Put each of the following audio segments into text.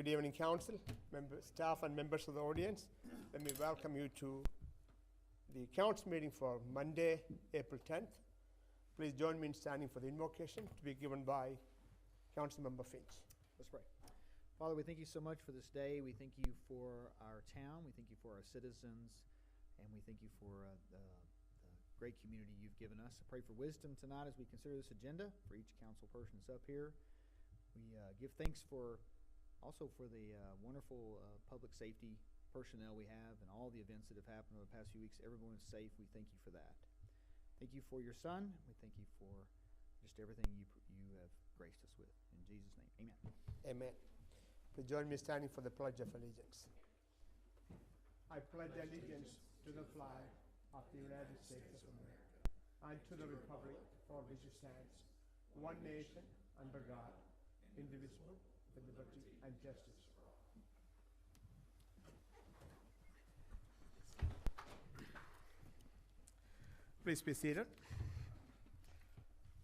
Good evening, council, members, staff, and members of the audience. Let me welcome you to the council meeting for Monday, April 10th. Please join me in standing for the invocation to be given by Councilmember Finch. Let's pray. Father, we thank you so much for this day. We thank you for our town. We thank you for our citizens. And we thank you for the great community you've given us. I pray for wisdom tonight as we consider this agenda for each council person that's up here. We give thanks also for the wonderful public safety personnel we have and all the events that have happened over the past few weeks. Everyone is safe. We thank you for that. Thank you for your son. We thank you for just everything you have graced us with. In Jesus' name, amen. Amen. Please join me standing for the Pledge of Allegiance. I pledge allegiance to the flag of the United States of America and to the republic for which it stands, one nation, under God, indivisible, with liberty and justice for all. Please be seated.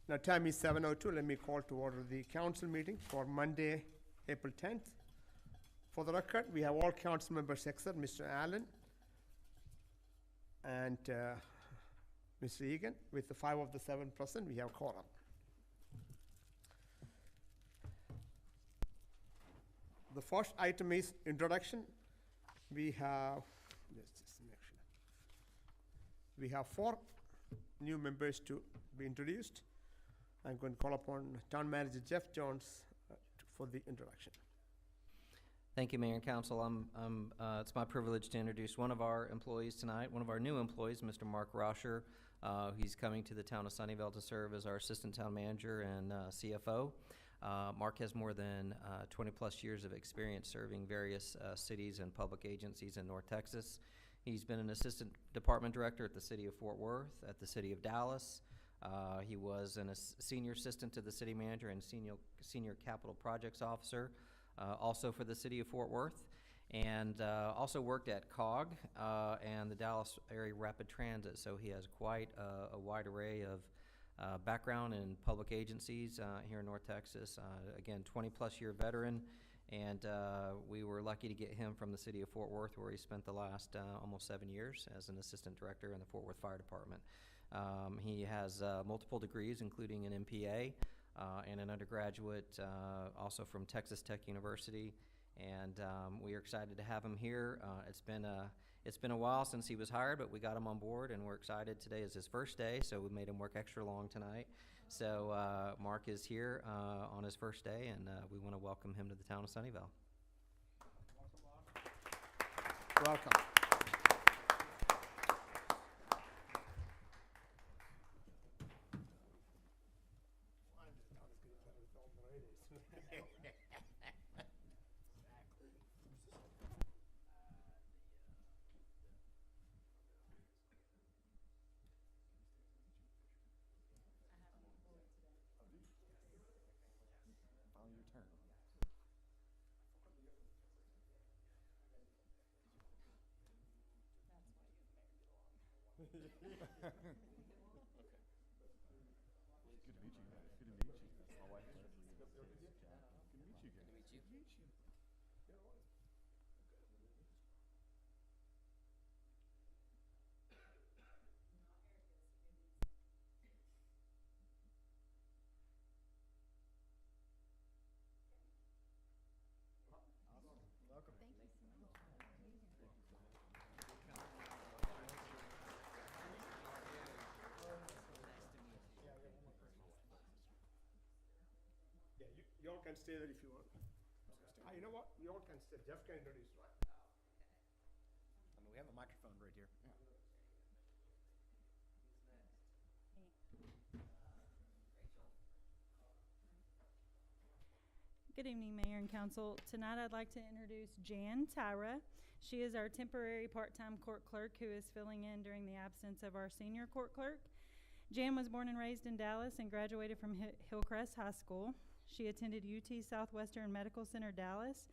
Now time is 7:02. Let me call to order the council meeting for Monday, April 10th. For the record, we have all council members except Mr. Allen and Mr. Egan. With the 5 of the 7 present, we have quorum. The first item is introduction. We have 4 new members to be introduced. I'm going to call upon Town Manager Jeff Jones for the introduction. Thank you, Mayor and Council. It's my privilege to introduce one of our employees tonight, one of our new employees, Mr. Mark Rosher. He's coming to the town of Sunnyvale to serve as our Assistant Town Manager and CFO. Mark has more than 20 plus years of experience serving various cities and public agencies in North Texas. He's been an Assistant Department Director at the City of Fort Worth, at the City of Dallas. He was a Senior Assistant to the City Manager and Senior Capital Projects Officer, also for the City of Fort Worth, and also worked at COG and the Dallas Area Rapid Transit. So he has quite a wide array of background in public agencies here in North Texas. Again, 20 plus year veteran, and we were lucky to get him from the City of Fort Worth, where he spent the last almost 7 years as an Assistant Director in the Fort Worth Fire Department. He has multiple degrees, including an MPA and an undergraduate also from Texas Tech University, and we are excited to have him here. It's been a while since he was hired, but we got him on board, and we're excited. Today is his first day, so we made him work extra long tonight. So Mark is here on his first day, and we want to welcome him to the town of Sunnyvale. Welcome. You all can stay there if you want. You know what? You all can stay. Jeff can introduce, right? I mean, we have a microphone right here. Good evening, Mayor and Council. Tonight I'd like to introduce Jan Tyra. She is our temporary part-time court clerk who is filling in during the absence of our senior court clerk. Jan was born and raised in Dallas and graduated from Hillcrest High School. She attended UT Southwestern Medical Center Dallas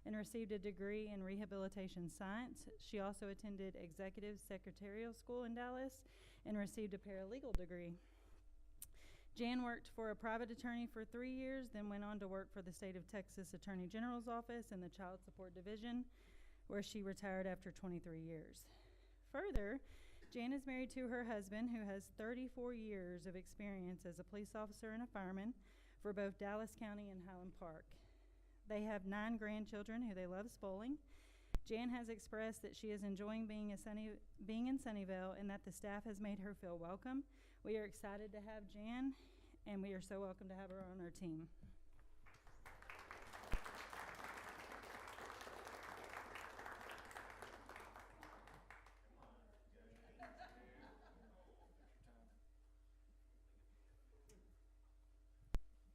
and received a degree in rehabilitation science. She also attended Executive Secretarial School in Dallas and received a paralegal degree. Jan worked for a private attorney for 3 years, then went on to work for the State of Texas Attorney General's Office in the Child Support Division, where she retired after 23 years. Further, Jan is married to her husband, who has 34 years of experience as a police officer and a fireman for both Dallas County and Highland Park. They have 9 grandchildren who they love spoiling. Jan has expressed that she is enjoying being in Sunnyvale and that the staff has made her feel welcome. We are excited to have Jan, and we are so welcome to have her on our team.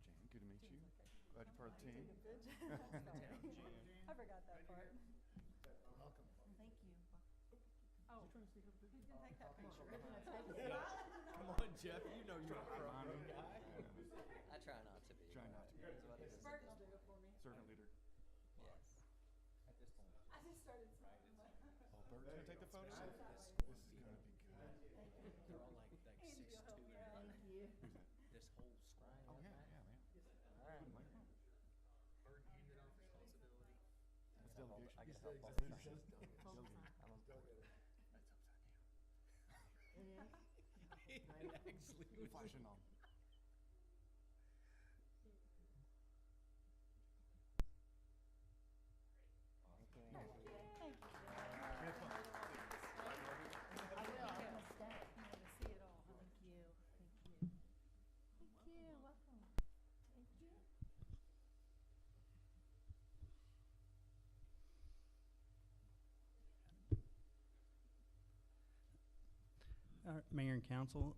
Jan, good to meet you. Glad you're part of the team. I forgot that part. Welcome. Thank you. Oh, who's gonna take that picture? Come on, Jeff, you know you're a pro guy. I try not to be. Try not to be. That's what it is. Burton will do it for me. Servant leader. Yes. At this point. I just started smiling. Oh, Burton's gonna take the photo? This is gonna be good. They're all like 6'2". Thank you. Who's that? This whole screen. Oh, yeah, man. All right. Wouldn't mind. Burton handed off responsibility. That's delegation. I get help all That's the leadership. time. Delegating. I don't- That's upside down. Actually, Flashing on. Thank you. We had fun. I will. I'm gonna stay. I'm gonna see it all. Thank you. Thank you. Thank you. Welcome. Thank you. Mayor and Council,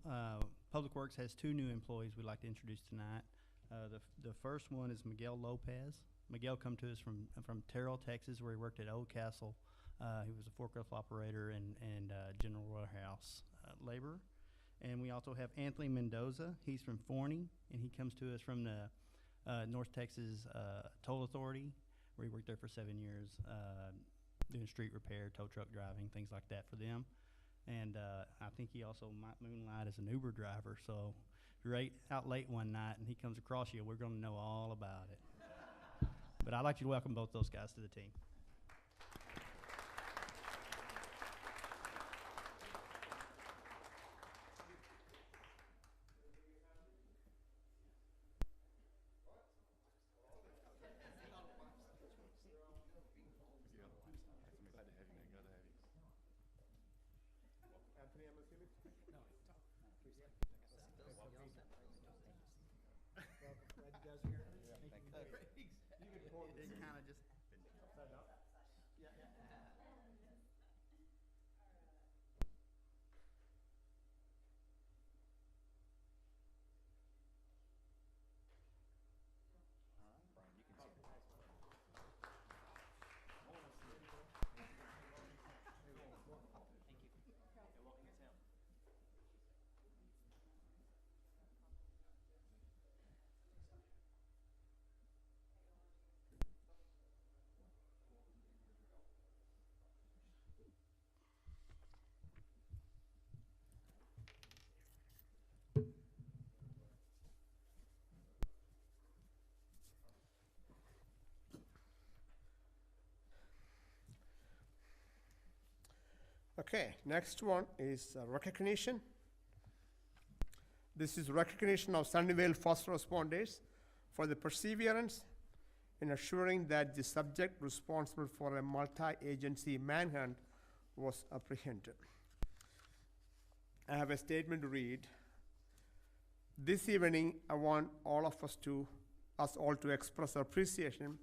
Public Works has 2 new employees we'd like to introduce tonight. The first one is Miguel Lopez. Miguel come to us from Terrell, Texas, where he worked at Old Castle. He was a forklift operator and general warehouse laborer. And we also have Anthony Mendoza. He's from Forney, and he comes to us from the North Texas Toll Authority, where he worked there for 7 years, doing street repair, tow truck driving, things like that for them. And I think he also might moonlight as an Uber driver. So if you're out late one night and he comes across you, we're going to know all about it. But I'd like you to welcome both those guys to the team. Glad to have you, man. Glad to have you. Anthony, I'm assuming? welcome. Glad you guys are here. Thank you. You can pull It kind of just Upside down? Okay, next one is recognition. This is recognition of Sunnyvale first responders for the perseverance in assuring that the subject responsible for a multi-agency manhunt was apprehended. I have a statement to read. This evening, I want us all to express our appreciation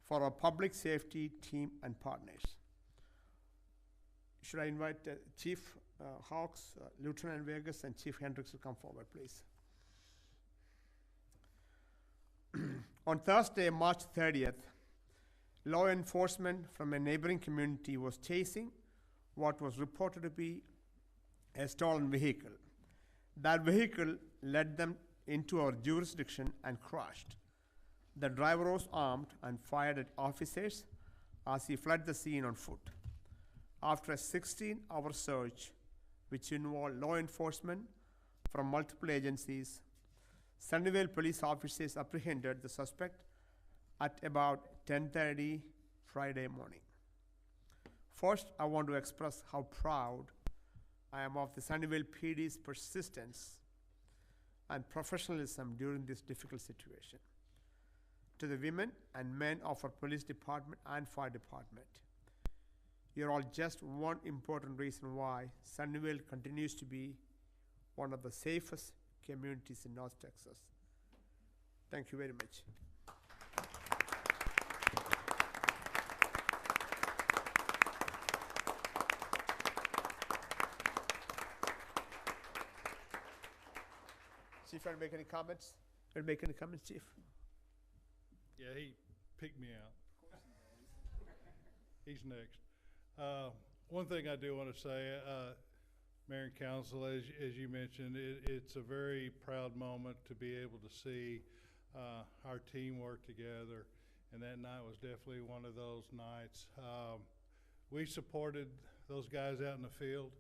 for our public safety team and partners. Should I invite Chief Hawks, Lieutenant Vegas, and Chief Hendricks to come forward, please? On Thursday, March 30th, law enforcement from a neighboring community was chasing what was reported to be a stolen vehicle. That vehicle led them into our jurisdiction and crashed. The driver was armed and fired at officers as he fled the scene on foot. After a 16-hour search, which involved law enforcement from multiple agencies, Sunnyvale police officers apprehended the suspect at about 10:30 Friday morning. First, I want to express how proud I am of the Sunnyvale PD's persistence and professionalism during this difficult situation. To the women and men of our police department and fire department, you're all just one important reason why Sunnyvale continues to be one of the safest communities in North Texas. Thank you very much. Chief, want to make any comments? Want to make any comments, Chief? Yeah, he picked me out. He's next. One thing I do want to say, Mayor and Council, as you mentioned, it's a very proud moment to be able to see our team work together, and that night was definitely one of those nights. We supported those guys out in the field.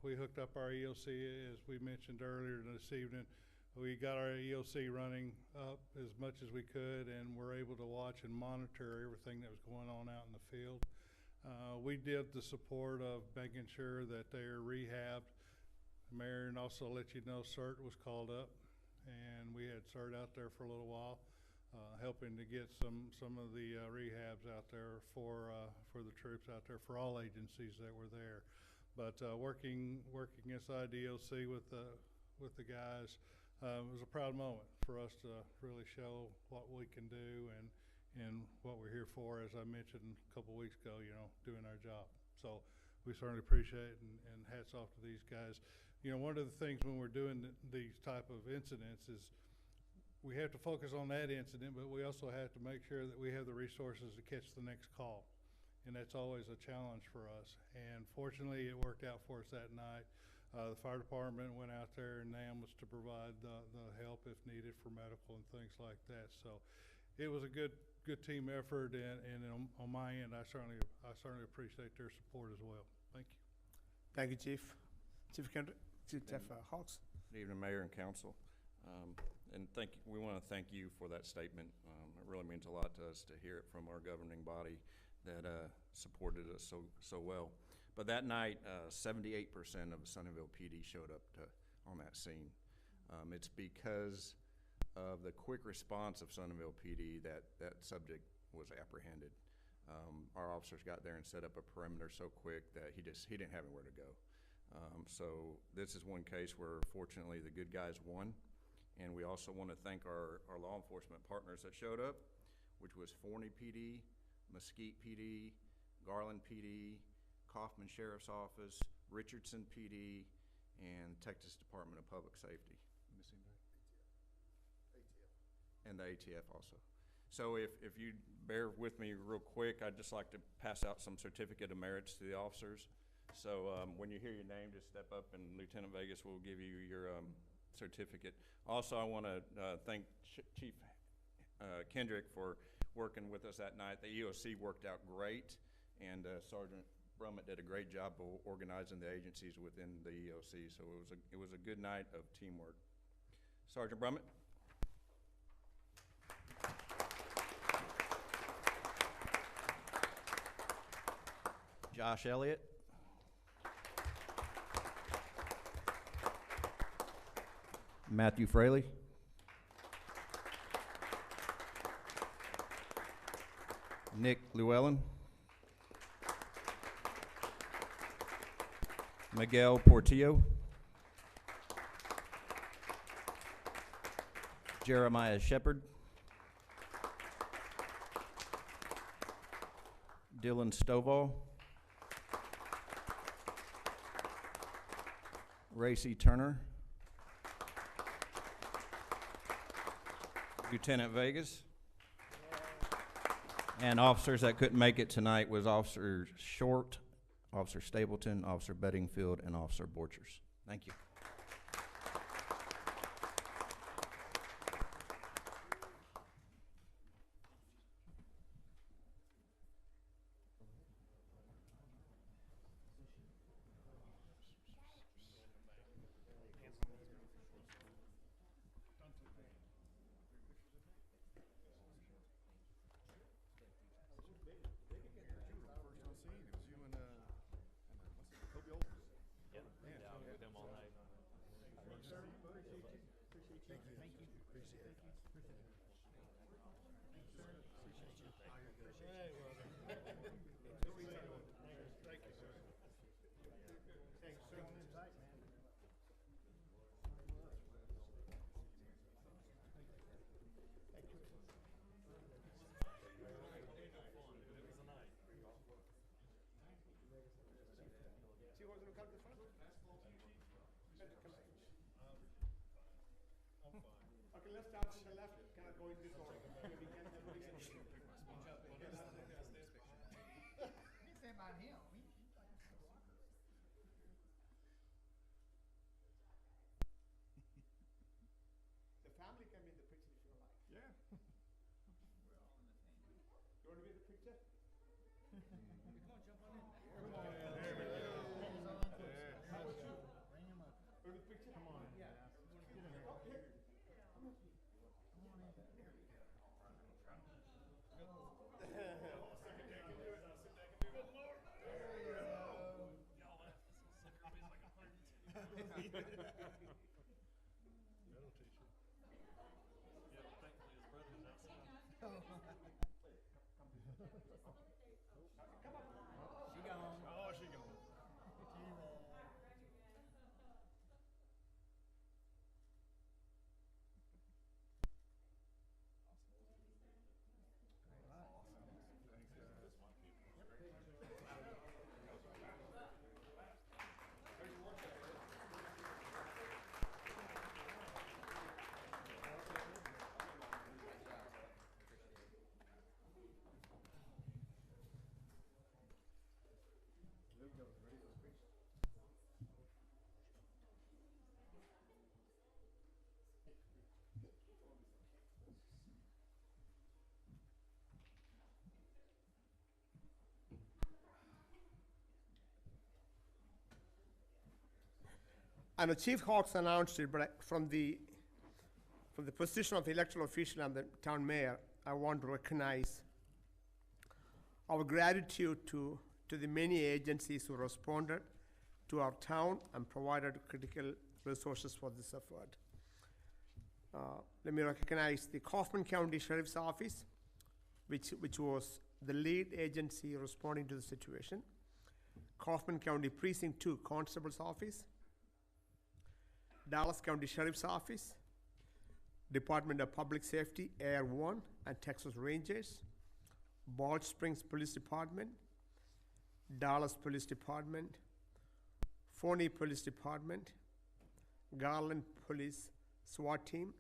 We hooked up our EOC, as we mentioned earlier this evening. We got our EOC running up as much as we could, and were able to watch and monitor everything that was going on out in the field. We did the support of making sure that they're rehabbed. Mayor, and also let you know, CERT was called up, and we had CERT out there for a little while, helping to get some of the rehabs out there for the troops out there, for all agencies that were there. But working inside the EOC with the guys, it was a proud moment for us to really show what we can do and what we're here for, as I mentioned a couple weeks ago, doing our job. So we certainly appreciate it, and hats off to these guys. One of the things when we're doing these type of incidents is we have to focus on that incident, but we also have to make sure that we have the resources to catch the next call. And that's always a challenge for us. And fortunately, it worked out for us that night. The fire department went out there, and NAM was to provide the help if needed for medical and things like that. So it was a good team effort, and on my end, I certainly appreciate their support as well. Thank you. Thank you, Chief. Chief Kendrick, Chief Hawks. Good evening, Mayor and Council. And we want to thank you for that statement. It really means a lot to us to hear it from our governing body that supported us so well. But that night, 78% of the Sunnyvale PD showed up on that scene. It's because of the quick response of Sunnyvale PD that subject was apprehended. Our officers got there and set up a perimeter so quick that he didn't have anywhere to go. So this is one case where fortunately the good guys won. And we also want to thank our law enforcement partners that showed up, which was Forney PD, Mesquite PD, Garland PD, Kaufman Sheriff's Office, Richardson PD, and Texas Department of Public Safety. And the ATF also. So if you bear with me real quick, I'd just like to pass out some certificate of merits to the officers. So when you hear your name, just step up, and Lieutenant Vegas will give you your certificate. Also, I want to thank Chief Kendrick for working with us that night. The EOC worked out great, and Sergeant Brummett did a great job of organizing the agencies within the EOC. So it was a good night of teamwork. Sergeant Brummett. Josh Elliott. Matthew Fraley. Nick Llewellyn. Miguel Portillo. Jeremiah Shepard. Dylan Stovall. Racy Turner. Lieutenant Vegas. And officers that couldn't make it tonight was Officer Short, Officer Stapleton, Officer Bedingfield, and Officer Borchers. Thank you. See who's gonna come to the front? Okay, let's start from the left, kind of go in this order. The family can be in the picture if you like. Yeah. You want to be in the picture? Go to the picture? Come on. Yeah. Oh, here. That'll teach you. Yeah, thankfully his brother's outside. Oh, she gone. I know Chief Hawks announced it, but from the position of electoral official and the town mayor, I want to recognize our gratitude to the many agencies who responded to our town and provided critical resources for this effort. Let me recognize the Kaufman County Sheriff's Office, which was the lead agency responding to the situation. Kaufman County Precinct 2 Constable's Office, Dallas County Sheriff's Office, Department of Public Safety, Air 1 and Texas Rangers, Balch Springs Police Department, Dallas Police Department, Forney Police Department, Garland Police SWAT Team,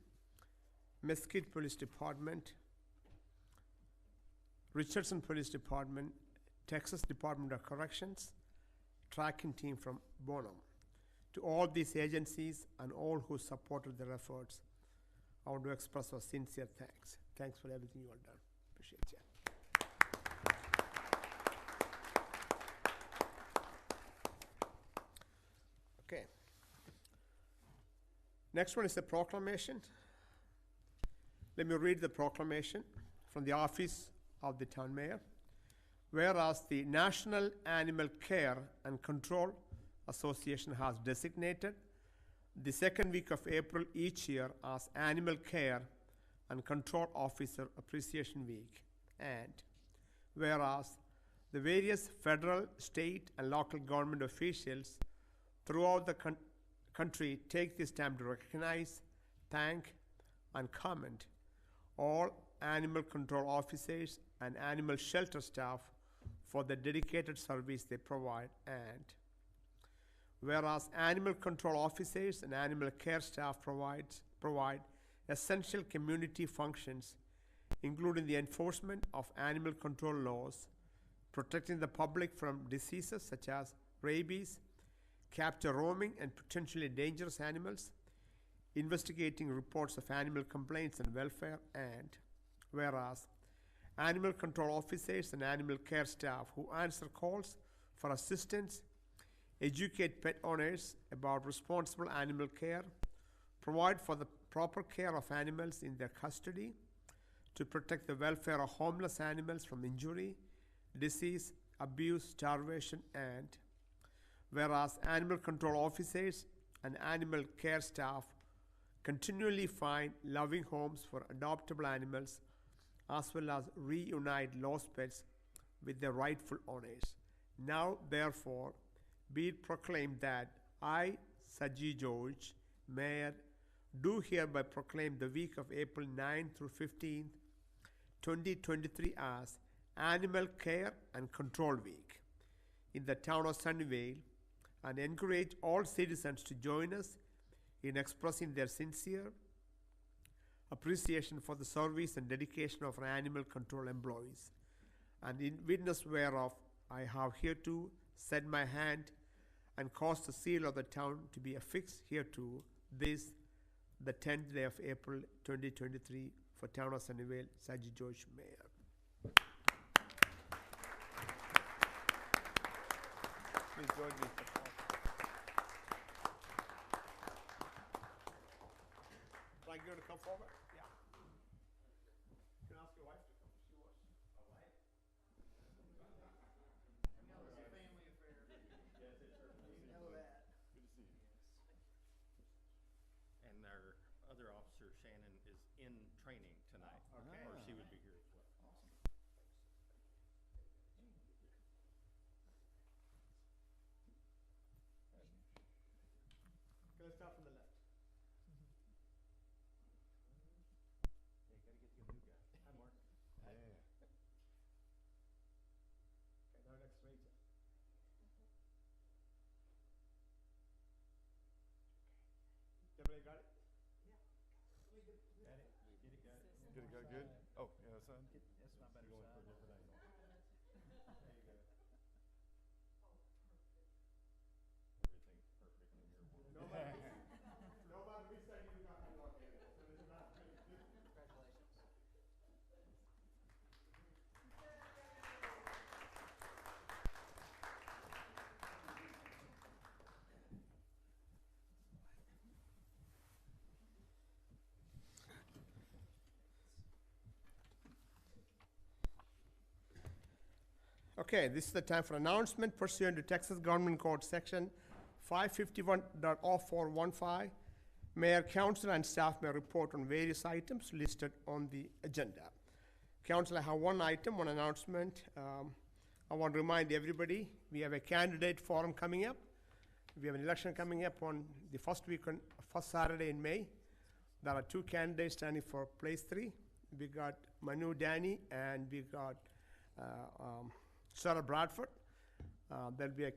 Mesquite Police Department, Richardson Police Department, Texas Department of Corrections, tracking team from Bonham. To all these agencies and all who supported their efforts, I want to express our sincere thanks. Thanks for everything you have done. Appreciate you. Okay. Next one is the proclamation. Let me read the proclamation from the office of the town mayor. Whereas the National Animal Care and Control Association has designated the second week of April each year as Animal Care and Control Officer Appreciation Week. And whereas the various federal, state, and local government officials throughout the country take this time to recognize, thank, and comment all animal control officers and animal shelter staff for the dedicated service they provide. And whereas animal control officers and animal care staff provide essential community functions, including the enforcement of animal control laws, protecting the public from diseases such as rabies, capture roaming and potentially dangerous animals, investigating reports of animal complaints and welfare. And whereas animal control officers and animal care staff who answer calls for assistance, educate pet owners about responsible animal care, provide for the proper care of animals in their custody, to protect the welfare of homeless animals from injury, disease, abuse, starvation. And whereas animal control officers and animal care staff continually find loving homes for adoptable animals, as well as reunite lost pets with their rightful owners. Now, therefore, be it proclaimed that I, Saji George, Mayor, do hereby proclaim the week of April 9 through 15th, 2023 as Animal Care and Control Week in the town of Sunnyvale, and encourage all citizens to join us in expressing their sincere appreciation for the service and dedication of our animal control employees. And in witness whereof, I have hereto set my hand and caused the seal of the town to be affixed hereto this, the 10th day of April 2023, for town of Sunnyvale, Saji George, Mayor. Please join me. Like you want to come forward? Yeah. You can ask your wife to come. She was. A wife? No, it's a family affair. Yes, it certainly is. You know that. Good to see you. And our other officer, Shannon, is in training tonight. Okay. Or she would be here as well. Okay, let's start from the left. Hi, Mark. Okay, now next Rachel. Everybody got it? Get it, got it good? Oh, yeah, that's fine. That's my better Going for a side. different angle. Everything's perfect in your world. Nobody said you got it locked in. So this is not. Okay, this is the time for announcement pursuant to Texas Government Code Section 551.0415. Mayor, council, and staff may report on various items listed on the agenda. Council, I have one item, one announcement. I want to remind everybody, we have a candidate forum coming up. We have an election coming up on the first Saturday in May. There are two candidates standing for place 3. We got Manu Dani and we got Sarah Bradford. There'll be a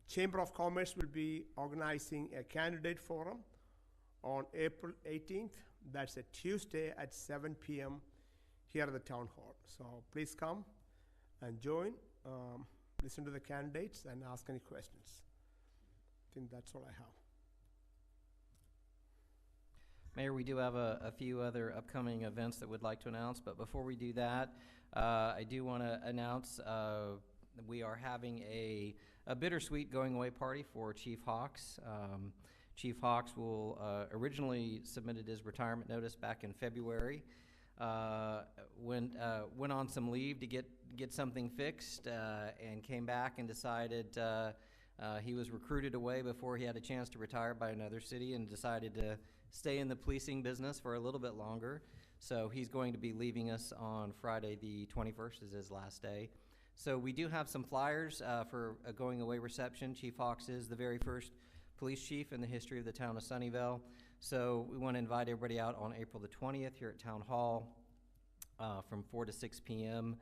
Chamber of Commerce will be organizing a candidate forum on April 18th. That's a Tuesday at 7 p.m. here at the town hall. So please come and join, listen to the candidates and ask any questions. I think that's all I have. Mayor, we do have a few other upcoming events that we'd like to announce, but before we do that, I do want to announce that we are having a bittersweet going away party for Chief Hawks. Chief Hawks originally submitted his retirement notice back in February. Went on some leave to get something fixed, and came back and decided he was recruited away before he had a chance to retire by another city, and decided to stay in the policing business for a little bit longer. So he's going to be leaving us on Friday the 21st is his last day. So we do have some flyers for a going away reception. Chief Hawks is the very first police chief in the history of the town of Sunnyvale. So we want to invite everybody out on April the 20th here at Town Hall from 4 to 6 p.m.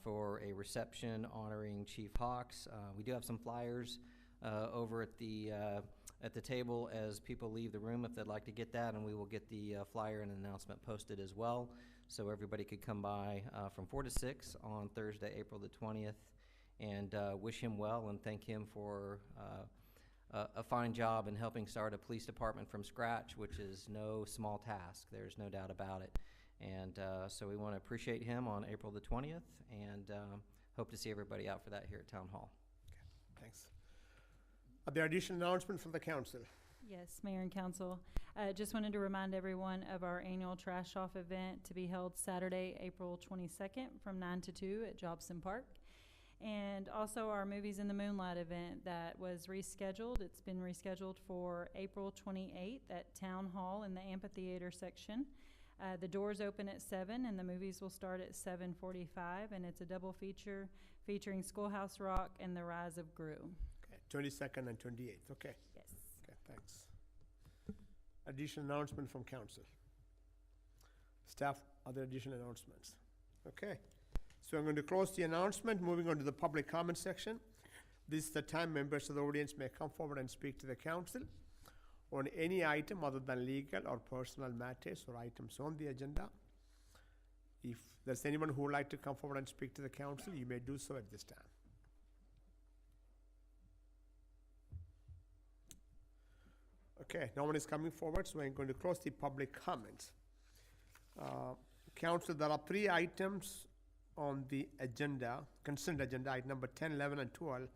For a reception honoring Chief Hawks. We do have some flyers over at the table as people leave the room if they'd like to get that, and we will get the flyer and announcement posted as well, so everybody could come by from 4 to 6 on Thursday, April the 20th, and wish him well and thank him for a fine job in helping start a police department from scratch, which is no small task. There's no doubt about it. And so we want to appreciate him on April the 20th, and hope to see everybody out for that here at Town Hall. Okay, thanks. Are there additional announcements from the council? Yes, Mayor and Council. Just wanted to remind everyone of our annual Trash Off event to be held Saturday, April 22nd from 9 to 2 at Jobson Park. and also our Movies in the Moonlight event that was rescheduled. It's been rescheduled for April 28th at Town Hall in the amphitheater section. The doors open at 7 and the movies will start at 7:45, and it's a double feature featuring Schoolhouse Rock and The Rise of Gru. Okay, 22nd and 28th, okay. Yes. Okay, thanks. Additional announcement from council. Staff, other additional announcements? Okay. So I'm going to close the announcement, moving on to the public comment section. This is the time members of the audience may come forward and speak to the council on any item other than legal or personal matters or items on the agenda. If there's anyone who would like to come forward and speak to the council, you may do so at this time. Okay, no one is coming forward, so I'm going to close the public comments. Council, there are 3 items on the agenda, consent agenda, item number 10, 11, and 12.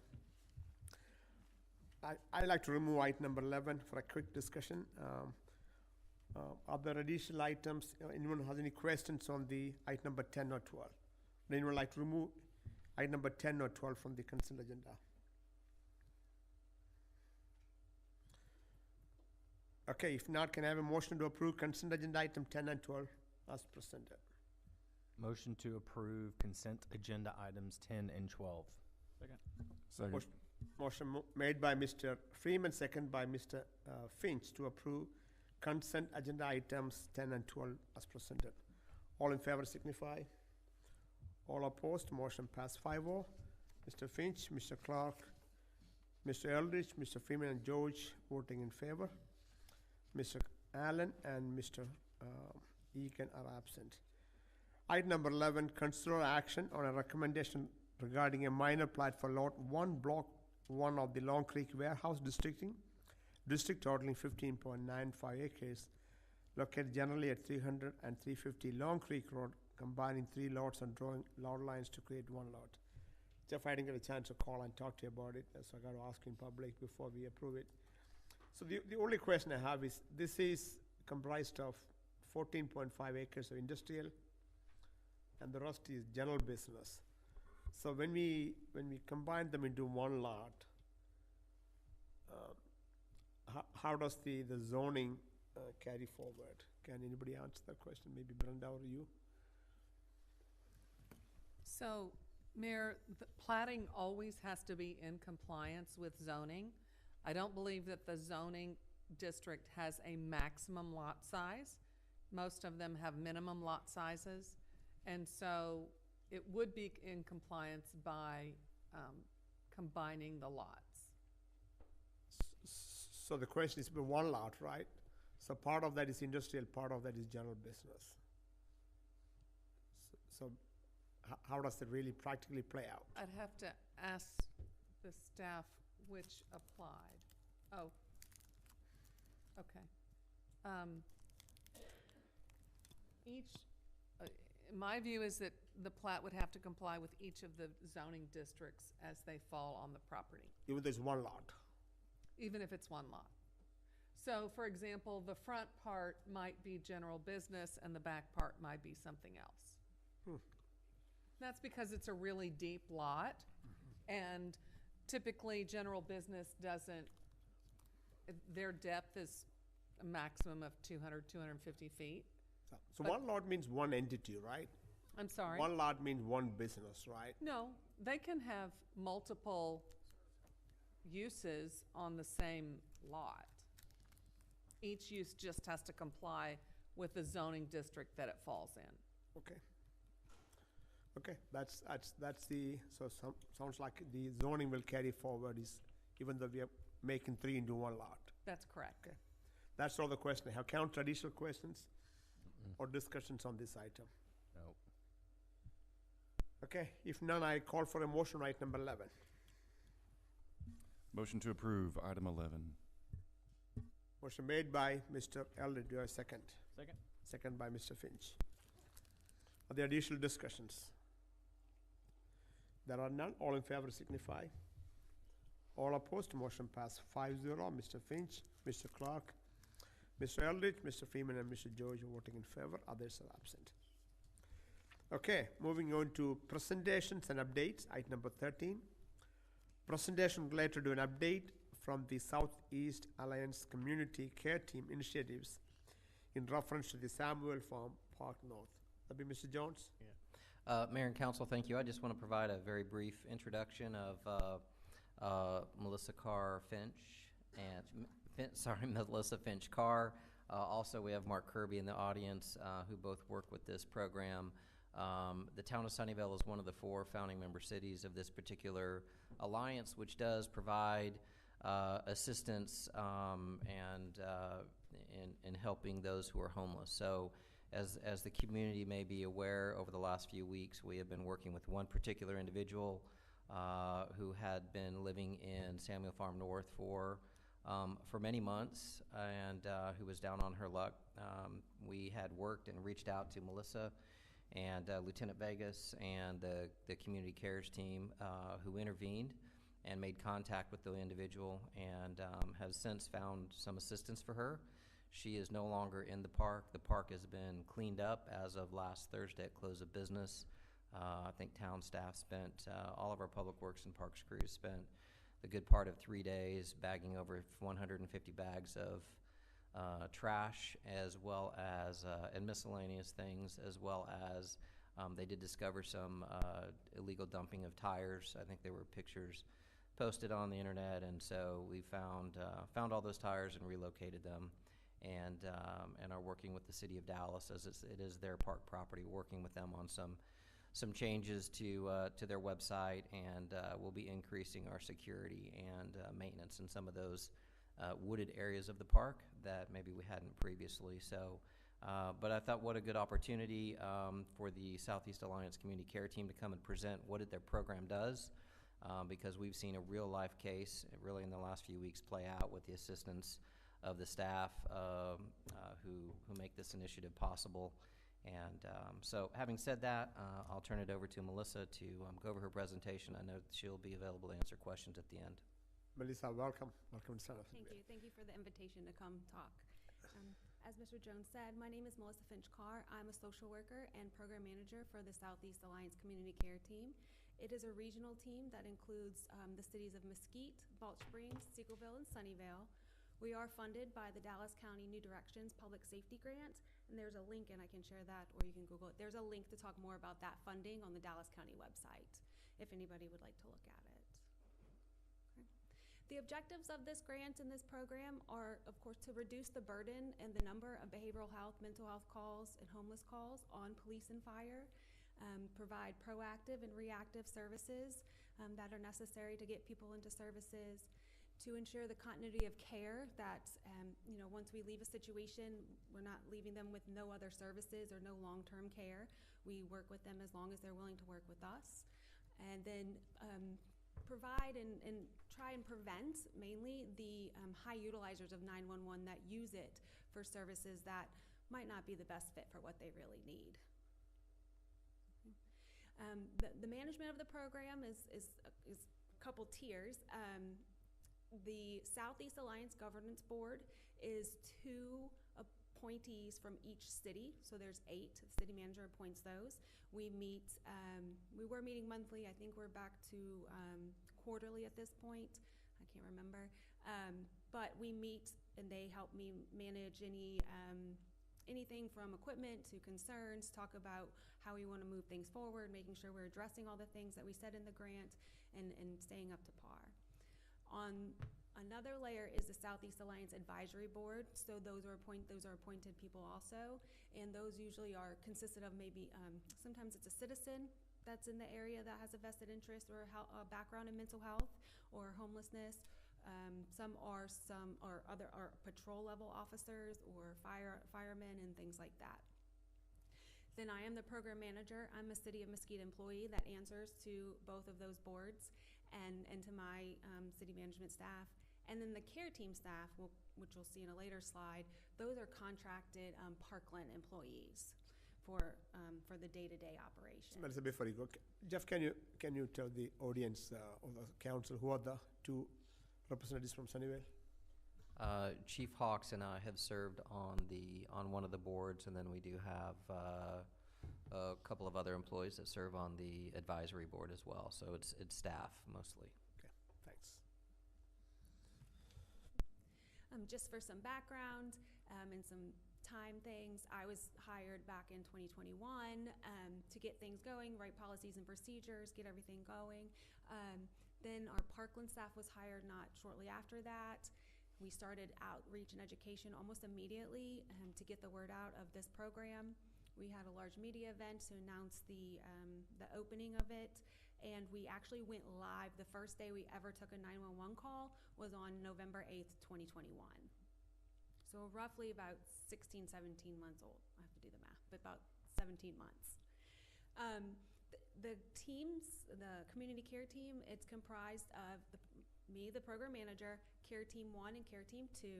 I'd like to remove item number 11 for a quick discussion. Other additional items, anyone has any questions on the item number 10 or 12? Anyone like to remove item number 10 or 12 from the consent agenda? Okay, if not, can I have a motion to approve consent agenda item 10 and 12 as presented? Motion to approve consent agenda items 10 and 12. Second. Motion made by Mr. Freeman, second by Mr. Finch to approve consent agenda items 10 and 12 as presented. All in favor signify. All opposed, motion passed 5-0. Mr. Finch, Mr. Clark, Mr. Eldridge, Mr. Freeman, and George voting in favor. Mr. Allen and Mr. Egan are absent. Item number 11, consider action on a recommendation regarding a minor plat for lot 1, block 1 of the Long Creek Warehouse district totaling 15.95 acres, located generally at 300 and 350 Long Creek Road, combining 3 lots and drawing lot lines to create 1 lot. Jeff, I didn't get a chance to call and talk to you about it, so I got to ask in public before we approve it. So the only question I have is, this is comprised of 14.5 acres of industrial, and the rest is general business. So when we combine them into 1 lot, how does the zoning carry forward? Can anybody answer that question? Maybe Brenda or you? So, Mayor, the plating always has to be in compliance with zoning. I don't believe that the zoning district has a maximum lot size. Most of them have minimum lot sizes. And so it would be in compliance by combining the lots. So the question is 1 lot, right? So part of that is industrial, part of that is general business. So how does it really practically play out? I'd have to ask the staff which applied. Oh, okay. My view is that the plat would have to comply with each of the zoning districts as they fall on the property, Even though it's 1 lot. even if it's 1 lot. So, for example, the front part might be general business and the back part might be something else. That's because it's a really deep lot, and typically general business doesn't, their depth is a maximum of 200, 250 feet. So 1 lot means 1 entity, right? I'm sorry? 1 lot means 1 business, right? No, they can have multiple uses on the same lot. Each use just has to comply with the zoning district that it falls in. Okay. Okay, that's the, so sounds like the zoning will carry forward is, even though we are making 3 into 1 lot. That's correct. Okay. That's all the question I have. Council, additional questions or discussions on this item? No. Okay, if none, I call for a motion, right, number 11. Motion to approve item 11. Motion made by Mr. Elder, do I have a second? Second. Second by Mr. Finch. Are there additional discussions? There are none. All in favor signify. All opposed, motion passed 5-0. Mr. Finch, Mr. Clark, Mr. Eldridge, Mr. Freeman, and Mr. George are voting in favor. Others are absent. Okay, moving on to presentations and updates, item number 13. Presentation related to an update from the Southeast Alliance Community Care Team initiatives in reference to the Samuel Farm Park North. That'd be Mr. Jones. Mayor and Council, thank you. I just want to provide a very brief introduction of Melissa Carr Finch and Melissa Finch Carr. Also, we have Mark Kirby in the audience, who both work with this program. The town of Sunnyvale is one of the 4 founding member cities of this particular alliance, which does provide assistance in helping those who are homeless. So as the community may be aware, over the last few weeks, we have been working with one particular individual who had been living in Samuel Farm North for many months and who was down on her luck. We had worked and reached out to Melissa and Lieutenant Vegas and the community cares team who intervened and made contact with the individual and has since found some assistance for her. She is no longer in the park. The park has been cleaned up as of last Thursday at close of business. I think town staff spent, all of our public works and parks crews spent the good part of 3 days bagging over 150 bags of trash, as well as and miscellaneous things, as well as they did discover some illegal dumping of tires. I think there were pictures posted on the internet, and so we found all those tires and relocated them, and are working with the city of Dallas, as it is their park property, working with them on some changes to their website, and we'll be increasing our security and maintenance in some of those wooded areas of the park that maybe we hadn't previously. So, but I thought what a good opportunity for the Southeast Alliance Community Care Team to come and present what their program does, because we've seen a real life case really in the last few weeks play out with the assistance of the staff who make this initiative possible. And so having said that, I'll turn it over to Melissa to go over her presentation. I know she'll be available to answer questions at the end. Melissa, welcome. Welcome to Sunnyvale. Thank you. Thank you for the invitation to come talk. As Mr. Jones said, my name is Melissa Finch Carr. I'm a social worker and program manager for the Southeast Alliance Community Care Team. It is a regional team that includes the cities of Mesquite, Balch Springs, Seagoville, and Sunnyvale. We are funded by the Dallas County New Directions Public Safety Grant, and there's a link, and I can share that, or you can Google it. There's a link to talk more about that funding on the Dallas County website, if anybody would like to look at it. Okay. The objectives of this grant and this program are, of course, to reduce the burden and the number of behavioral health, mental health calls, and homeless calls on police and fire, provide proactive and reactive services that are necessary to get people into services, to ensure the continuity of care that, once we leave a situation, we're not leaving them with no other services or no long-term care. We work with them as long as they're willing to work with us. And then provide and try and prevent mainly the high utilizers of 911 that use it for services that might not be the best fit for what they really need. The management of the program is a couple tiers. The Southeast Alliance Governance Board is 2 appointees from each city, so there's 8. The city manager appoints those. We meet, we were meeting monthly. I think we're back to quarterly at this point. I can't remember. But we meet and they help me manage anything from equipment to concerns, talk about how we want to move things forward, making sure we're addressing all the things that we said in the grant and staying up to par. On another layer is the Southeast Alliance Advisory Board. So those are appointed people also, and those usually are consisted of maybe sometimes it's a citizen that's in the area that has a vested interest or a background in mental health or homelessness. Some are patrol level officers or firemen and things like that. Then I am the program manager. I'm a City of Mesquite employee that answers to both of those boards and to my city management staff. And then the care team staff, which you'll see in a later slide, those are contracted Parkland employees for the day-to-day operation. Melissa, before you go, Jeff, can you tell the audience of the council who are the 2 representatives from Sunnyvale? Chief Hawks and I have served on one of the boards, and then we do have a couple of other employees that serve on the advisory board as well. So it's staff mostly. Okay, thanks. Just for some background and some time things, I was hired back in 2021 to get things going, write policies and procedures, get everything going. Then our Parkland staff was hired not shortly after that. We started outreach and education almost immediately to get the word out of this program. We had a large media event to announce the opening of it, and we actually went live. The first day we ever took a 911 call was on November 8th, 2021. So roughly about 16, 17 months old. I have to do the math, but about 17 months. The teams, the community care team, it's comprised of me, the program manager, Care Team 1 and Care Team 2.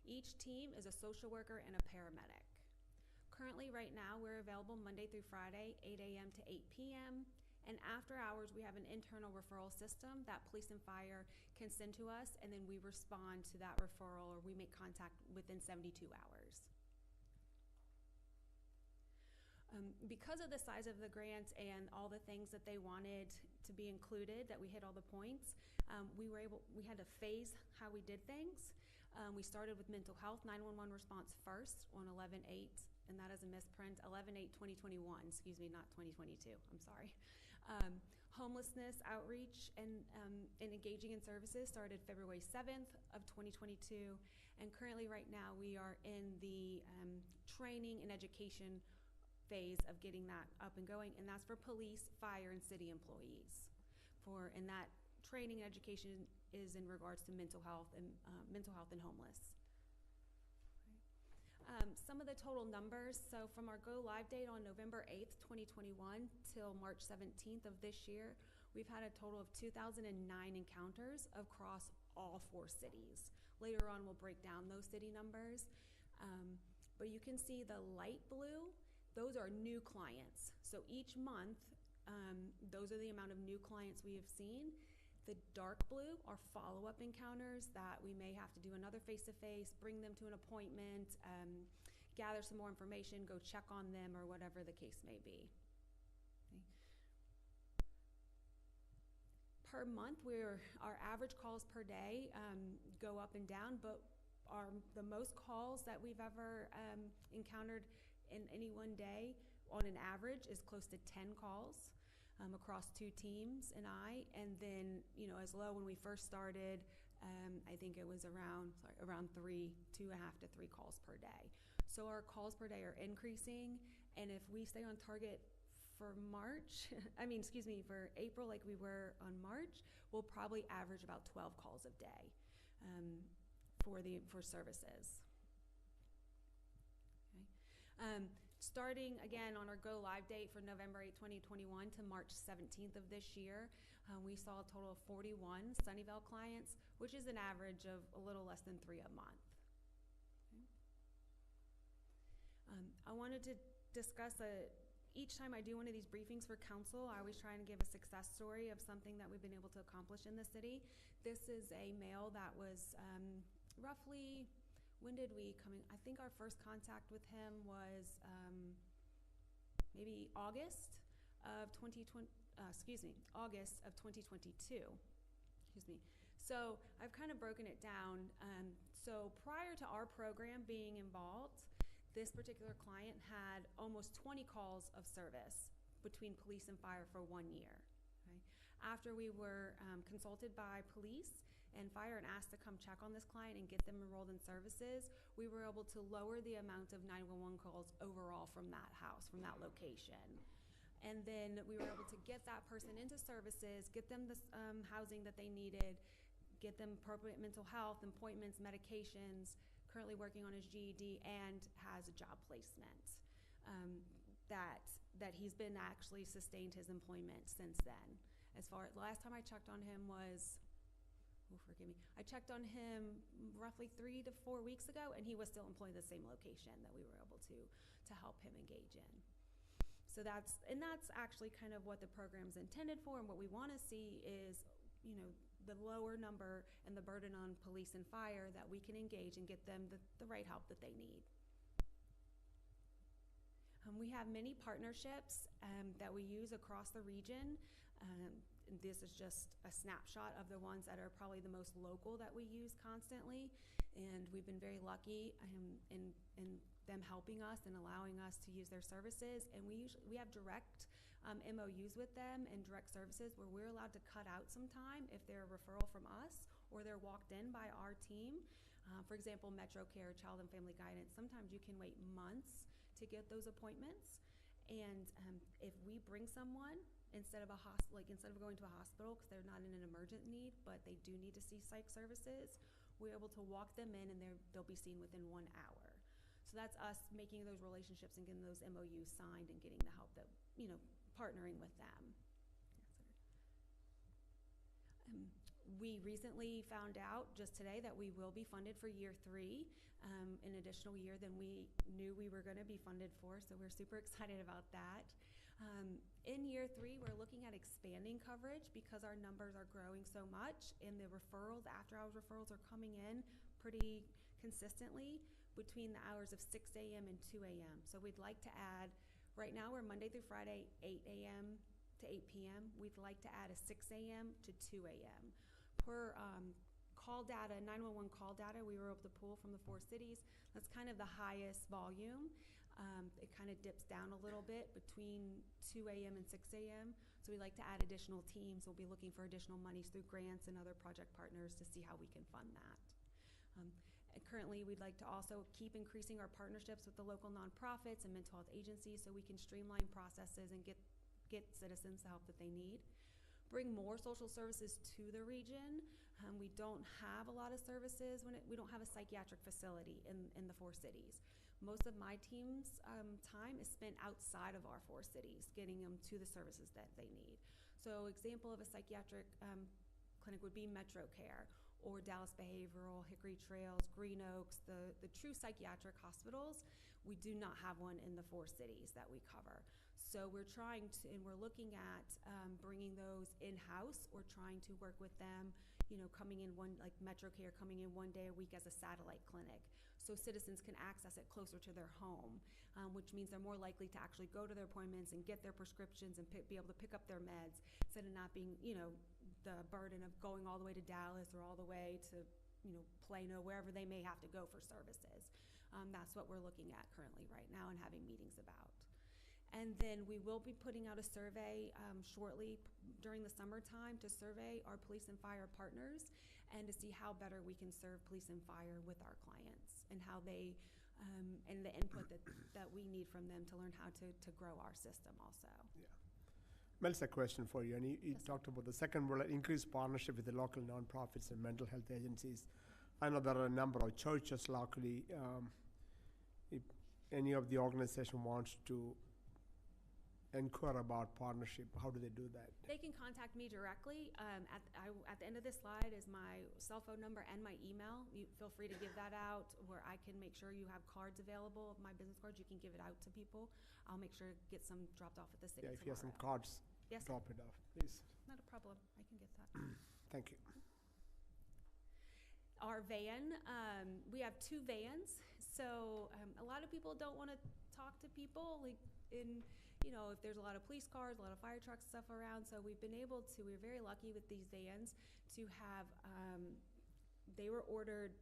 Each team is a social worker and a paramedic. Currently, right now, we're available Monday through Friday, 8 a.m. to 8 p.m. And after hours, we have an internal referral system that police and fire can send to us, and then we respond to that referral, or we make contact within 72 hours. Because of the size of the grant and all the things that they wanted to be included, that we hit all the points, we had to phase how we did things. We started with mental health 911 response first on 11/8, and that is a misprint, 11/8/2021, excuse me, not 2022, I'm sorry. Homelessness outreach and engaging in services started February 7th of 2022, and currently right now we are in the training and education phase of getting that up and going, and that's for police, fire, and city employees. And that training and education is in regards to mental health and homeless. Some of the total numbers, so from our go live date on November 8th, 2021 till March 17th of this year, we've had a total of 2,009 encounters across all 4 cities. Later on, we'll break down those city numbers. But you can see the light blue, those are new clients. So each month, those are the amount of new clients we have seen. The dark blue are follow-up encounters that we may have to do another face-to-face, bring them to an appointment, gather some more information, go check on them, or whatever the case may be. Okay. Per month, our average calls per day go up and down, but the most calls that we've ever encountered in any one day on an average is close to 10 calls across 2 teams and then, as low when we first started, I think it was around 2.5 to 3 calls per day. So our calls per day are increasing, and if we stay on target for for April like we were on March, we'll probably average about 12 calls a day for services. Okay. Starting again on our go live date for November 8, 2021 to March 17th of this year, we saw a total of 41 Sunnyvale clients, which is an average of a little less than 3 a month. Okay. I wanted to discuss each time I do one of these briefings for council, I always try and give a success story of something that we've been able to accomplish in the city. This is a male that was roughly, when did we come in? I think our first contact with him was maybe August of 2022. Excuse me. So I've kind of broken it down. So prior to our program being involved, this particular client had almost 20 calls of service between police and fire for 1 year. Okay? After we were consulted by police and fire and asked to come check on this client and get them enrolled in services, we were able to lower the amount of 911 calls overall from that house, from that location. And then we were able to get that person into services, get them the housing that they needed, get them appropriate mental health, appointments, medications, currently working on his GED, and has a job placement. That he's been actually sustained his employment since then. As far as the last time I checked on him was, I checked on him roughly 3 to 4 weeks ago, and he was still employed at the same location that we were able to help him engage in. So that's actually kind of what the program's intended for, and what we want to see is, the lower number and the burden on police and fire, that we can engage and get them the right help that they need. We have many partnerships that we use across the region. And this is just a snapshot of the ones that are probably the most local that we use constantly. And we've been very lucky in them helping us and allowing us to use their services. And we have direct MOUs with them and direct services where we're allowed to cut out some time if they're a referral from us or they're walked in by our team. For example, Metro Care, Child and Family Guidance, sometimes you can wait months to get those appointments. And if we bring someone, instead of going to a hospital because they're not in an emergent need, but they do need to see psych services, we're able to walk them in and they'll be seen within 1 hour. So that's us making those relationships and getting those MOUs signed and getting the help that, partnering with them. We recently found out just today that we will be funded for year 3, an additional year than we knew we were going to be funded for, so we're super excited about that. In year 3, we're looking at expanding coverage because our numbers are growing so much, and the referrals, after-hours referrals, are coming in pretty consistently between the hours of 6 a.m. and 2 a.m. So we'd like to add, right now we're Monday through Friday, 8 a.m. to 8 p.m. We'd like to add a 6 a.m. to 2 a.m. Per call data, 911 call data we were able to pull from the 4 cities, that's kind of the highest volume. It kind of dips down a little bit between 2 a.m. and 6 a.m. So we like to add additional teams. We'll be looking for additional monies through grants and other project partners to see how we can fund that. And currently, we'd like to also keep increasing our partnerships with the local nonprofits and mental health agencies so we can streamline processes and get citizens the help that they need. Bring more social services to the region. We don't have a lot of services we don't have a psychiatric facility in the 4 cities. Most of my team's time is spent outside of our 4 cities, getting them to the services that they need. So example of a psychiatric clinic would be Metro Care or Dallas Behavioral, Hickory Trails, Green Oaks, the true psychiatric hospitals. We do not have one in the 4 cities that we cover. So we're trying to, and we're looking at bringing those in-house or trying to work with them, coming in like Metro Care coming in 1 day a week as a satellite clinic. So citizens can access it closer to their home, which means they're more likely to actually go to their appointments and get their prescriptions and be able to pick up their meds instead of not being, the burden of going all the way to Dallas or all the way to, Plano, wherever they may have to go for services. That's what we're looking at currently right now and having meetings about. And then we will be putting out a survey shortly during the summertime to survey our police and fire partners and to see how better we can serve police and fire with our clients and how they, and the input that we need from them to learn how to grow our system also. Yeah. Mel's a question for you. And you Yes, sir. talked about the second one, increased partnership with the local nonprofits and mental health agencies. I know there are a number of churches locally. If any of the organization wants to inquire about partnership, how do they do that? They can contact me directly. At the end of this slide is my cell phone number and my email. You feel free to give that out, where I can make sure you have cards available, my business cards. You can give it out to people. I'll make sure to get some dropped off at the city Yeah, if you have some tomorrow. cards, Yes, drop it off, please. not a problem. I can get that. Thank you. Our van, we have 2 vans. So a lot of people don't want to talk to people if there's a lot of police cars, a lot of fire trucks, stuff around. So we're very lucky with these vans to have, they were ordered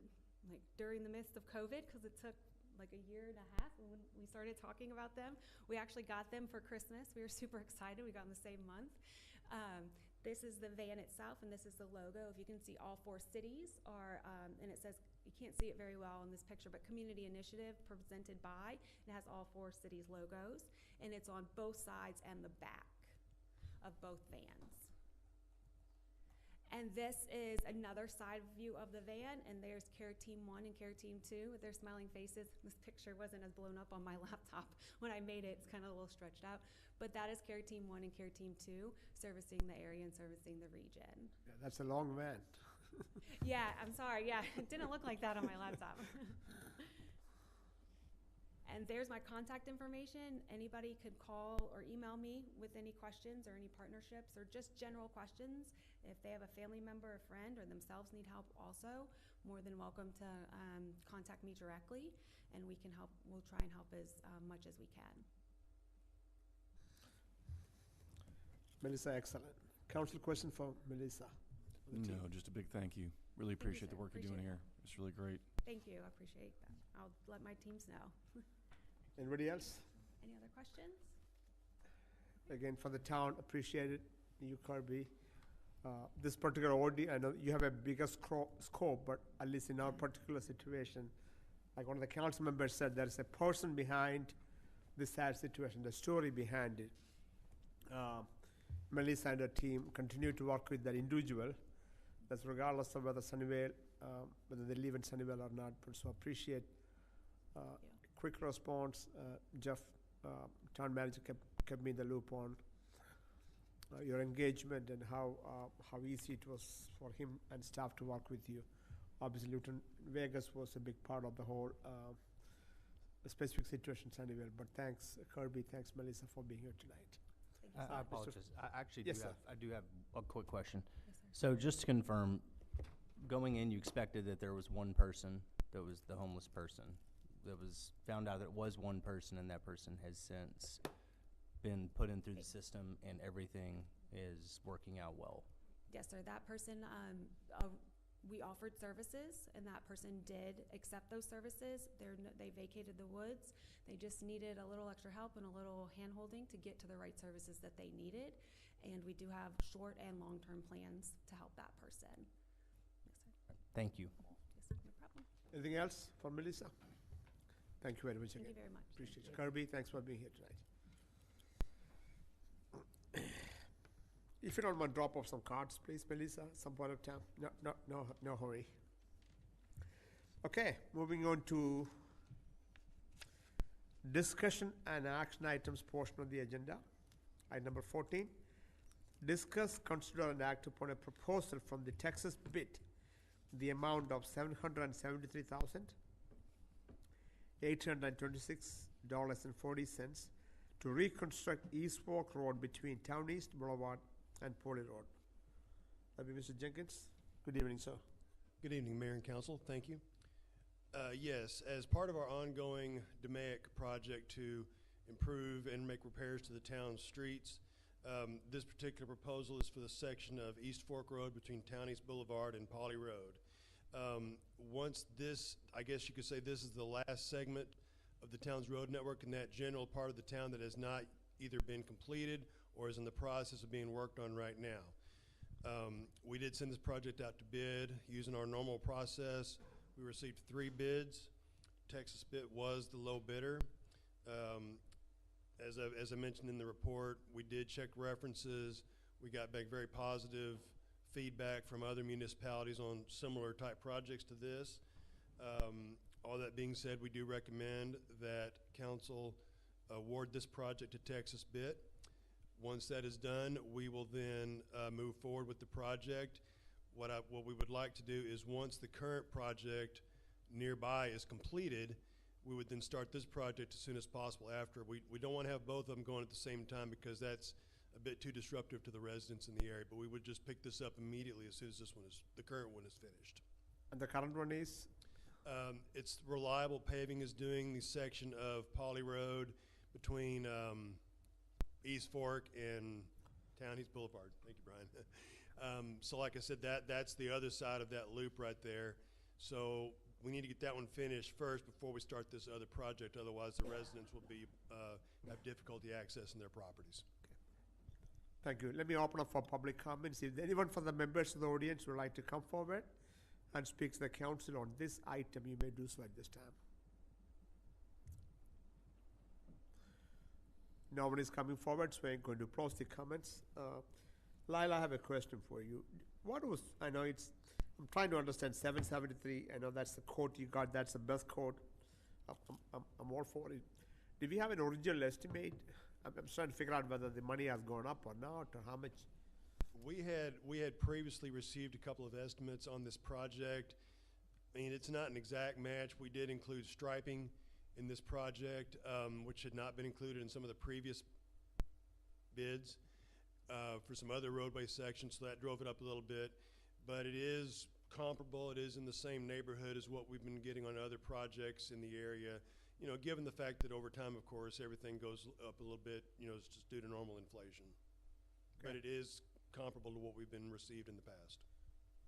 during the midst of COVID because it took like a year and a half when we started talking about them. We actually got them for Christmas. We were super excited. We got them the same month. This is the van itself, and this is the logo. If you can see, all 4 cities are, and it says, you can't see it very well in this picture, but Community Initiative presented by, it has all 4 cities' logos, and it's on both sides and the back of both vans. And this is another side view of the van, and there's Care Team 1 and Care Team 2 with their smiling faces. This picture wasn't as blown up on my laptop when I made it. It's kind of a little stretched out. But that is Care Team 1 and Care Team 2 servicing the area and servicing the region. Yeah, that's a long van. Yeah, I'm sorry. Yeah, it didn't look like that on my laptop. And there's my contact information. Anybody could call or email me with any questions or any partnerships or just general questions. If they have a family member, a friend, or themselves need help also, more than welcome to contact me directly, and we can help. We'll try and help as much as we can. Melissa, excellent. Council question for Melissa. for the team. No, just a big thank you. Really Thank you, appreciate the sir. work you're doing Appreciate here. It's really great. Thank you, I appreciate that. I'll let my teams know. Anybody else? Any other questions? Again, for the town, appreciate it, you Kirby. This particular OD, I know you have a bigger scope, but at least in our particular situation, like one of the council members said, there's a person behind this sad situation, the story behind it. Melissa and her team continue to work with that individual. That's regardless of whether Sunnyvale, whether they live in Sunnyvale or not. But so appreciate quick response. Jeff, town manager, kept me in the loop on your engagement and how easy it was for him and staff to work with you. Obviously, Lieutenant Vegas was a big part of the whole specific situation, Sunnyvale. But thanks, Kirby. Thanks, Melissa, for being here tonight. Thank you, I sir. apologize. I actually Yes, do sir. have, I do have a quick question. Yes, sir. So just to confirm, going in, you expected that there was one person that was the homeless person. That was found out that it was one person, and that person has since been put in through the system, and everything is working out well. Yes, sir. That person, we offered services, and that person did accept those services. They vacated the woods. They just needed a little extra help and a little hand-holding to get to the right services that they needed. And we do have short and long-term plans to help that person. Yes, sir. Thank you. Yes, no problem. Anything else for Melissa? Thank you very much Thank again. you very much. Appreciate it. Kirby, thanks for being here tonight. If you don't mind, drop off some cards, please, Melissa, some point of time. No hurry. Okay, moving on to discussion and action items portion of the agenda. Item number 14, discuss, consider, and act upon a proposal from the Texas BID, the amount of $773,826.40 to reconstruct East Fork Road between Town East Boulevard and Poly Road. That'll be Mr. Jenkins. Good evening, sir. Good evening, Mayor and Council. Thank you. Yes, as part of our ongoing DMAIC project to improve and make repairs to the town's streets, this particular proposal is for the section of East Fork Road between Town East Boulevard and Poly Road. Once this, I guess you could say this is the last segment of the town's road network in that general part of the town that has not either been completed or is in the process of being worked on right now. We did send this project out to bid using our normal process. We received 3 bids. Texas BID was the low bidder. As I mentioned in the report, we did check references. We got back very positive feedback from other municipalities on similar type projects to this. All that being said, we do recommend that council award this project to Texas BID. Once that is done, we will then move forward with the project. What we would like to do is once the current project nearby is completed, we would then start this project as soon as possible after. We don't want to have both of them going at the same time because that's a bit too disruptive to the residents in the area, but we would just pick this up immediately as soon as the current one is finished. And the current one is? It's Reliable Paving is doing the section of Poly Road between East Fork and Town East Boulevard. Thank you, Brian. So like I said, that's the other side of that loop right there. So we need to get that one finished first before we start this other project. Otherwise, the residents will have difficulty accessing their properties. Thank you. Let me open up for public comments. If anyone from the members of the audience would like to come forward and speak to the council on this item, you may do so at this time. No one is coming forward, so I'm going to close the comments. Lila, I have a question for you. I'm trying to understand 773. I know that's the quote you got. That's the best quote. I'm all for it. Did we have an original estimate? I'm trying to figure out whether the money has gone up or not, or how much. We had previously received a couple of estimates on this project. I mean, it's not an exact match. We did include striping in this project, which had not been included in some of the previous bids for some other roadway sections, so that drove it up a little bit. But it is comparable. It is in the same neighborhood as what we've been getting on other projects in the area. You know, given the fact that over time, of course, everything goes up a little bit, you know, it's just due to normal inflation. but it is comparable to what we've been received in the past.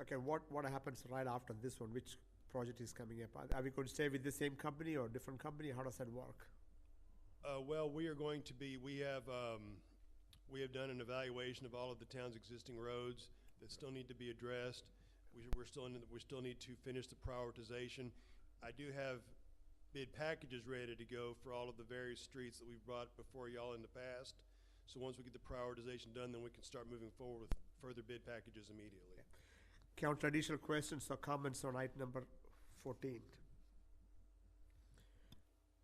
Okay, what happens right after this one? Which project is coming up? Are we going to stay with the same company or different company? How does that work? Well, we have done an evaluation of all of the town's existing roads that still need to be addressed. We still need to finish the prioritization. I do have bid packages ready to go for all of the various streets that we've brought before y'all in the past. So once we get the prioritization done, then we can start moving forward with further bid packages immediately. Council, additional questions or comments on item number 14?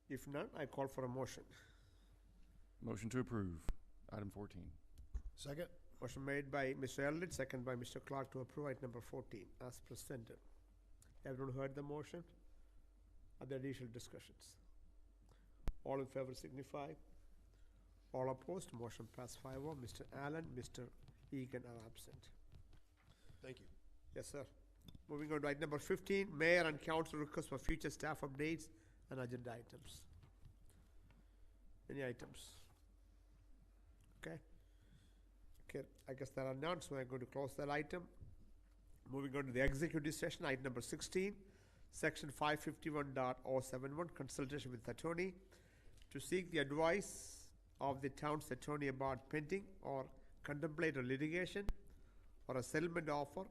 If none, I call for a motion. Motion to approve, item 14. Second? Motion made by Mr. Eldred, second by Mr. Clark to approve item number 14 as presented. Everyone heard the motion? Are there additional discussions? All in favor signify. All opposed, motion passed 5-0. Mr. Allen, Mr. Egan are absent. Thank you. Yes, sir. Moving on to item number 15, Mayor and Council request for future staff updates and agenda items. Any items? Okay. Okay, I guess there are none, so I'm going to close that item. Moving on to the executive session, item number 16, section 551.071, consultation with attorney to seek the advice of the town's attorney about pending or contemplated litigation or a settlement offer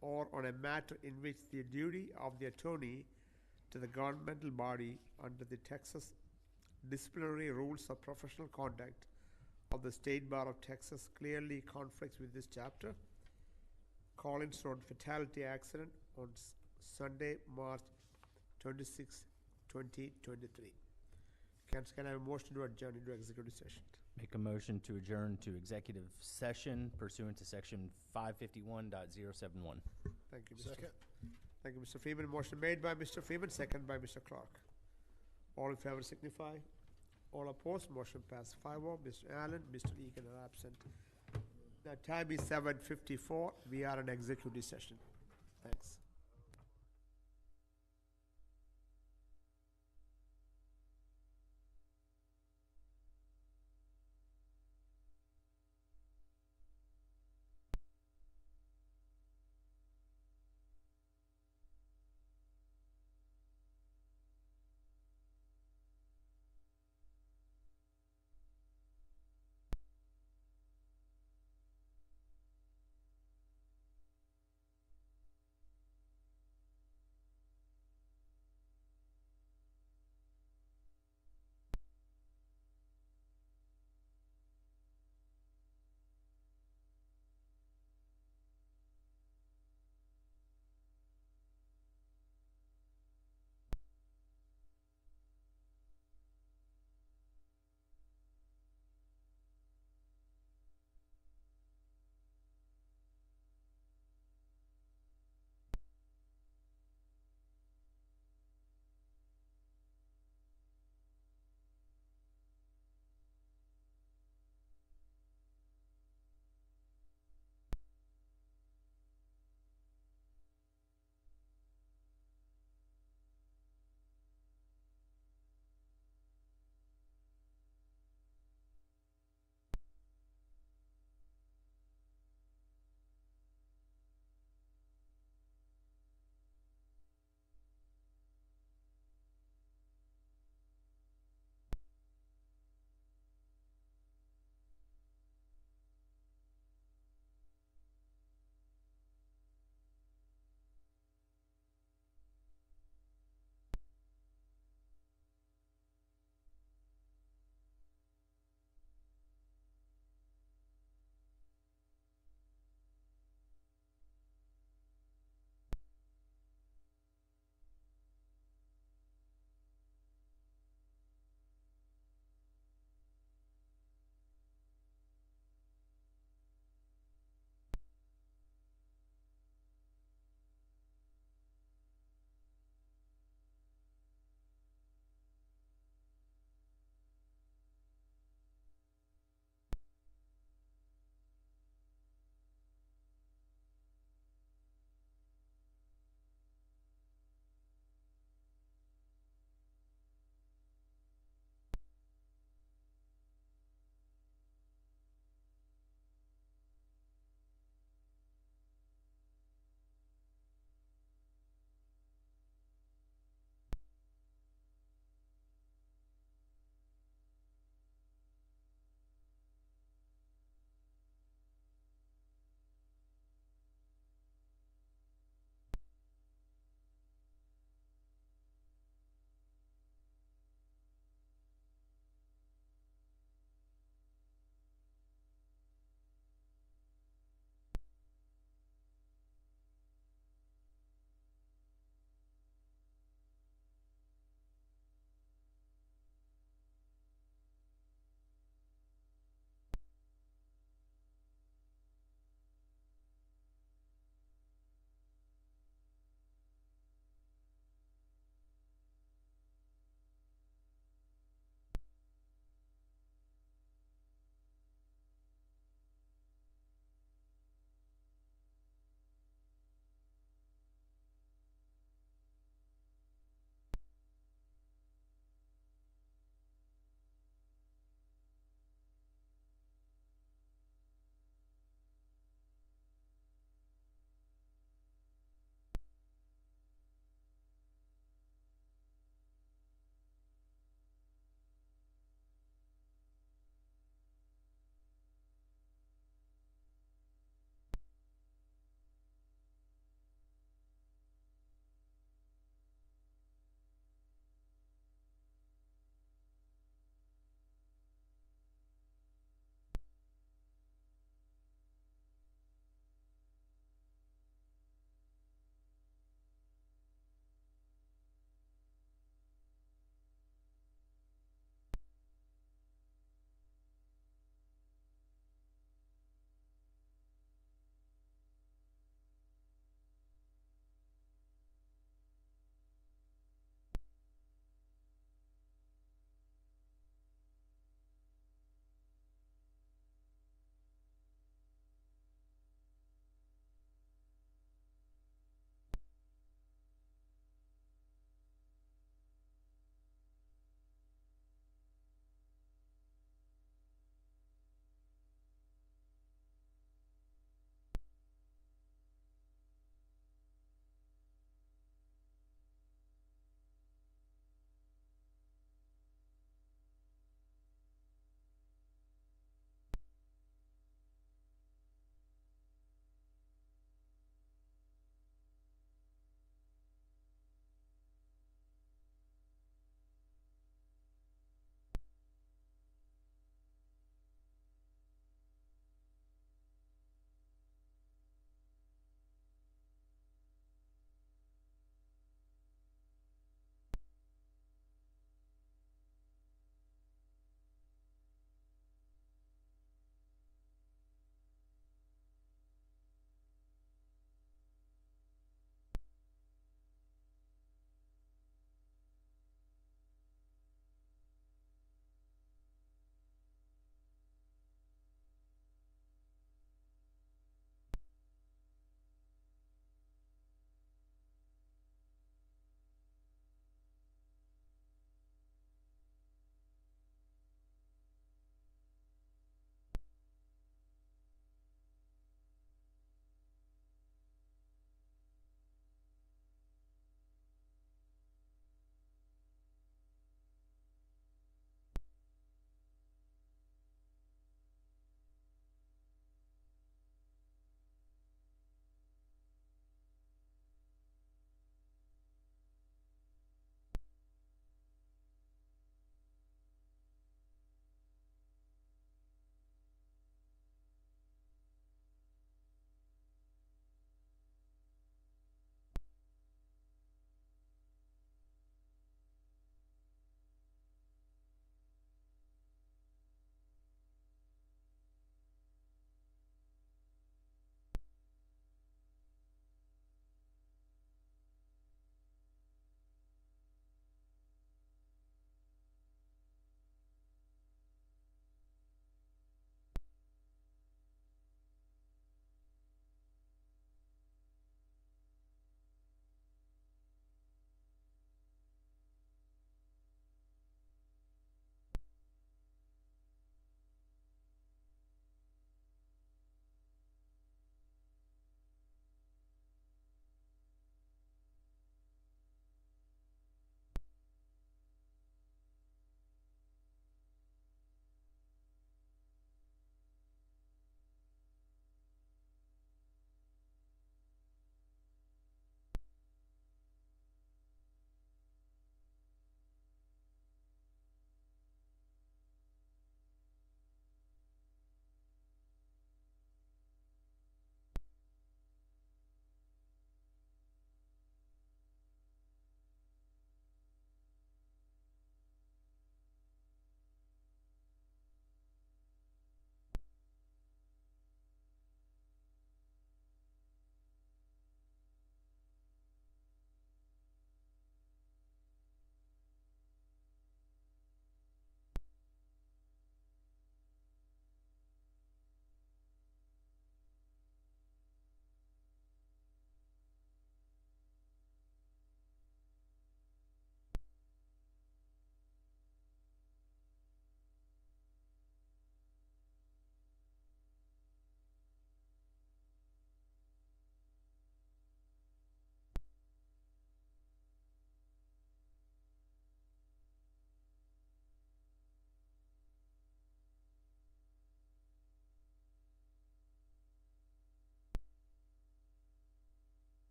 or on a matter in which the duty of the attorney to the governmental body under the Texas disciplinary rules of professional conduct of the State Bar of Texas clearly conflicts with this chapter. Collins Road fatality accident on Sunday, March 26, 2023. Council, can I have a motion to adjourn into executive session? Make a motion to adjourn to executive session pursuant to section 551.071. Thank you, Mr. Second? Thank you, Mr. Freeman. Motion made by Mr. Freeman, second by Mr. Clark. All in favor signify. All opposed, motion passed 5-0. Mr. Allen, Mr. Egan are absent. The time is 7:54. We are in executive session. Thanks.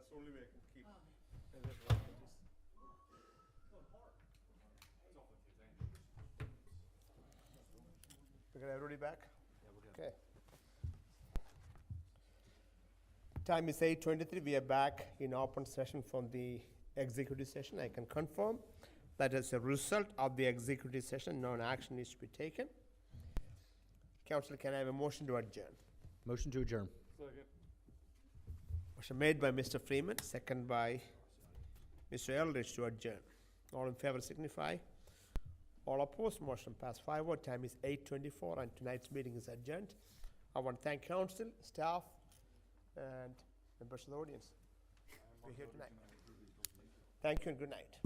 That's the only way I can keep. And that's what it is. We got everybody back? Yeah, we're good. Okay. Time is 8:23. We are back in open session from the executive session. I can confirm that as a result of the executive session, no action needs to be taken. Council, can I have a motion to adjourn? Motion to adjourn. Second. Motion made by Mr. Freeman, second by Mr. Eldridge to adjourn. All in favor signify. All opposed, motion passed 5-0. Time is 8:24 and tonight's meeting is adjourned. I want to thank council, staff, and members of the audience for here tonight. Thank you and good night.